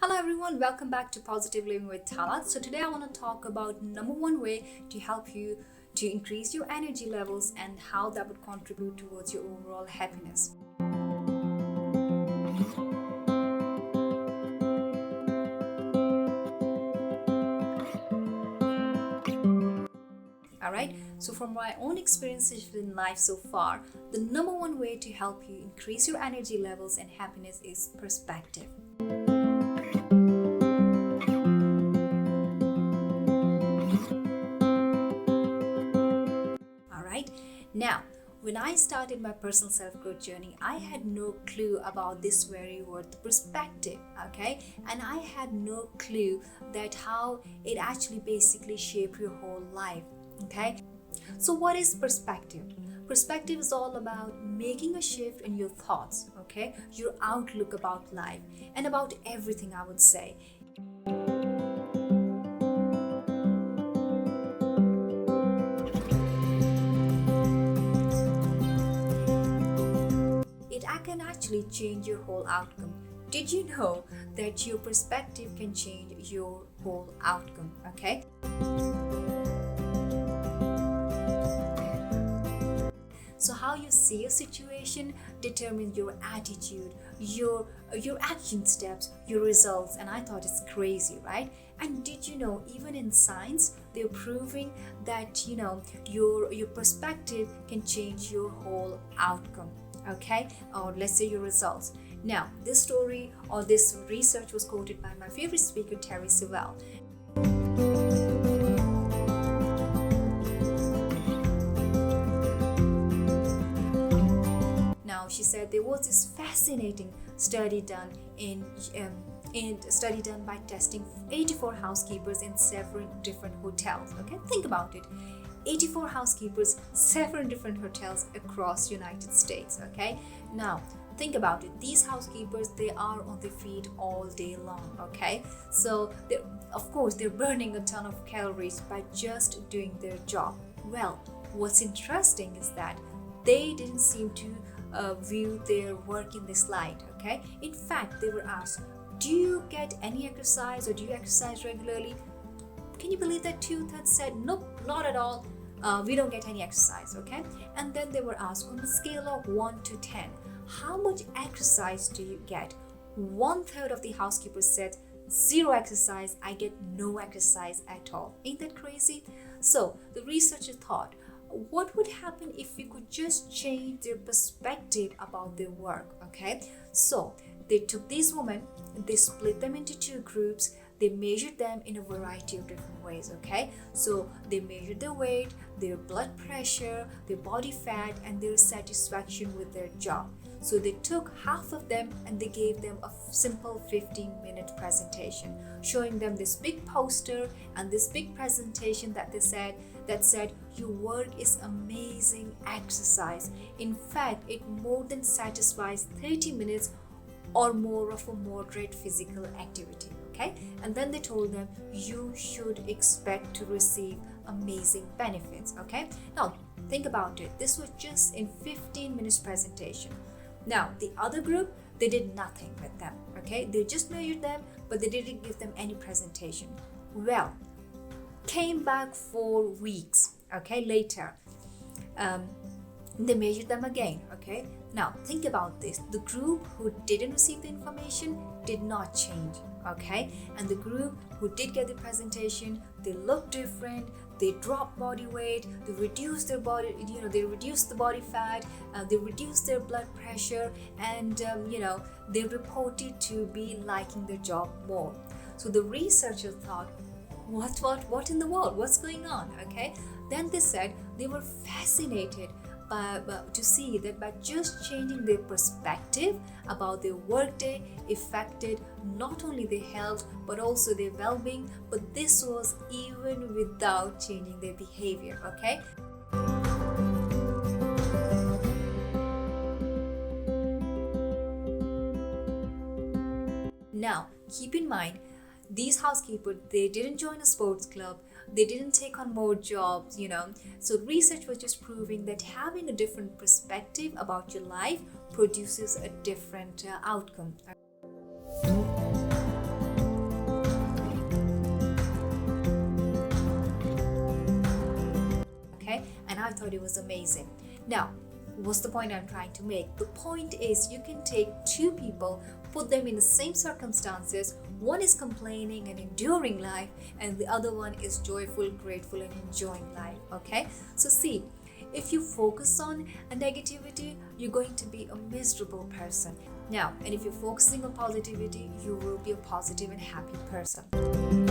Hello everyone, welcome back to Positive Living with Talat. So today I want to talk about number one way to help you to increase your energy levels and how that would contribute towards your overall happiness. Alright, so from my own experiences in life so far, the number one way to help you increase your energy levels and happiness is perspective. Alright, now when I started my personal self-growth journey, I had no clue about this very word, perspective, okay? And I had no clue that how it actually basically shape your whole life, okay? So what is perspective? Perspective is all about making a shift in your thoughts, okay? Your outlook about life and about everything, I would say. It can actually change your whole outcome. Did you know that your perspective can change your whole outcome, okay? So how you see a situation determines your attitude, your action steps, your results, and I thought it's crazy, right? And did you know even in science they're proving that your perspective can change your whole outcome, okay? Or let's say your results. Now, this story or this research was quoted by my favorite speaker, Terry Sewell. Now, she said there was this fascinating study done by testing 84 housekeepers in several different hotels. Okay, think about it. 84 housekeepers, 7 different hotels across United States. Okay, now think about it. These housekeepers, they are on their feet all day long. Okay, so of course they're burning a ton of calories by just doing their job. Well, what's interesting is that they didn't seem to view their work in this light. Okay, in fact, they were asked, do you get any exercise or do you exercise regularly? Can you believe that 2/3 said nope, not at all, we don't get any exercise. Okay, and then they were asked on a scale of 1 to 10, how much exercise do you get? 1/3 of the housekeepers said 0 exercise, I get no exercise at all. Ain't that crazy? So the researcher thought, what would happen if we could just change their perspective about their work? Okay, so they took these women, they split them into 2 groups, they measured them in a variety of different ways. Okay, so they measured their weight, their blood pressure, their body fat, and their satisfaction with their job. So they took half of them and they gave them a simple 15-minute presentation, showing them this big poster and this big presentation that said your work is amazing exercise. In fact, it more than satisfies 30 minutes or more of a moderate physical activity. Okay, and then they told them you should expect to receive amazing benefits. Okay, now think about it. This was just in 15 minutes presentation. Now the other group, they did nothing with them. Okay, they just measured them, but they didn't give them any presentation. Well, came back 4 weeks, okay, later, they measured them again. Okay, now think about this. The group who didn't receive the information did not change. Okay, and the group who did get the presentation, they looked different, they dropped body weight, they reduced their body, they reduced the body fat, they reduced their blood pressure, and they reported to be liking their job more. So the researchers thought, what in the world, what's going on? Okay, then they said they were fascinated to see that by just changing their perspective about their workday affected not only their health but also their well-being, but this was even without changing their behavior. Okay, now keep in mind, these housekeepers, they didn't join a sports club, they didn't take on more jobs. So research was just proving that having a different perspective about your life produces a different outcome. I thought it was amazing. Now, what's the point I'm trying to make? The point is you can take two people, put them in the same circumstances. One is complaining and enduring life, and the other one is joyful, grateful, and enjoying life. Okay? So see, if you focus on a negativity, you're going to be a miserable person. Now, and if you're focusing on positivity, you will be a positive and happy person.